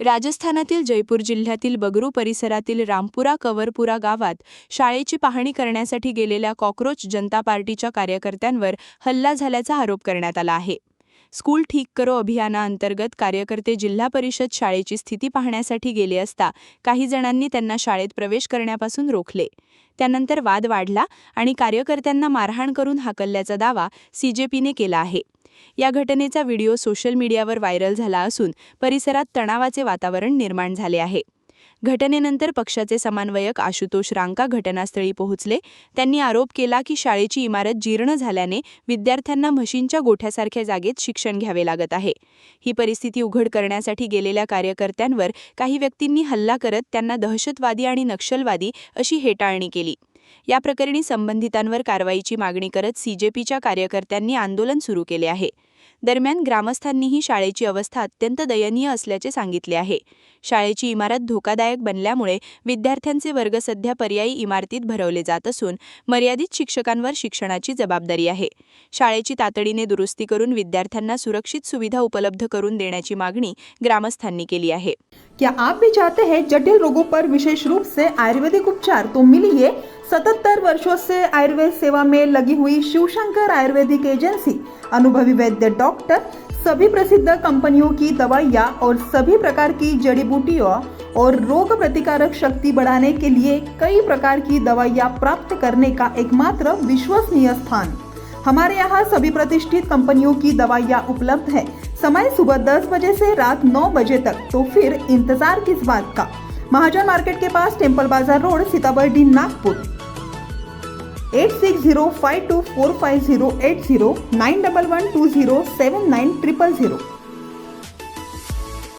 राजस्थानातील जयपूर जिल्ह्यातील बगरू परिसरातील रामपुरा कवरपुरा गावात शाळेची पाहणी करण्यासाठी गेलेल्या कॉकरोच जनता पार्टीच्या कार्यकर्त्यांवर हल्ला झाल्याचा आरोप करण्यात आला आहे। स्कूल ठीक करो अभियानाअंतर्गत कार्यकर्ते जिल्हा परिषद शाळेची स्थिती पाहण्यासाठी गेले असता काही जणांनी त्यांना शाळेत प्रवेश करण्यापासून रोखले। त्यानंतर वाद वाढला आणि कार्यकर्त्यांना मारहाण करून हाकलल्याचा दावा सीजेपीने केला आहे। या घटनेचा व्हिडिओ सोशल मीडियावर व्हायरल झाला असून परिसरात तणावाचे वातावरण निर्माण झाले आहे। घटनेनंतर पक्षाचे समन्वयक आशुतोष रांका घटनास्थळी पोहोचले। त्यांनी आरोप केला की शाळेची इमारत जीर्ण झाल्याने विद्यार्थ्यांना म्हशींच्या गोठ्यासारख्या जागेत शिक्षण घ्यावे लागत आहे। ही परिस्थिती उघड करण्यासाठी गेलेल्या कार्यकर्त्यांवर काही व्यक्तींनी हल्ला करत त्यांना दहशतवादी आणि नक्षलवादी अशी हेटाळणी केली। या प्रकरणी संबंधितांवर कारवाईची मागणी करत सीजेपीच्या कार्यकर्त्यांनी आंदोलन सुरू केले आहे। दरम्यान ग्रामस्थांनीही शाळेची अवस्था अत्यंत दयनीय असल्याचे सांगितले आहे। शाळेची इमारत धोकादायक बनल्यामुळे विद्यार्थ्यांचे वर्ग सध्या पर्यायी इमारतीत भरवले जात असून मर्यादित शिक्षकांवर शिक्षणाची जबाबदारी आहे। शाळेची तातडीने दुरुस्ती करून विद्यार्थ्यांना सुरक्षित सुविधा उपलब्ध करून देण्याची मागणी ग्रामस्थांनी केली आहे। क्या आप भी चाहते हैं जटिल रोगों पर विशेष रूप से आयुर्वेदिक उपचार? तो मिलिए 77 वर्षों से आयुर्वेद सेवा में लगी हुई शिवशंकर आयुर्वेदिक एजेंसी। अनुभवी वैद्य डॉक्टर, सभी प्रसिद्ध कंपनियों की दवाइयाँ और सभी प्रकार की जड़ी बूटियों और रोग प्रतिकारक शक्ति बढ़ाने के लिए कई प्रकार की दवाइयाँ प्राप्त करने का एकमात्र विश्वसनीय स्थान। हमारे यहाँ सभी प्रतिष्ठित कंपनियों की दवाइयाँ उपलब्ध है। समय सुबह 10 बजे से रात 9 बजे तक, तो फिर इंतजार किस बात का। महाजन मार्केट के पास, टेम्पल बाजार रोड, सीताबर्डी, नागपुर। 8605245080 9112079000।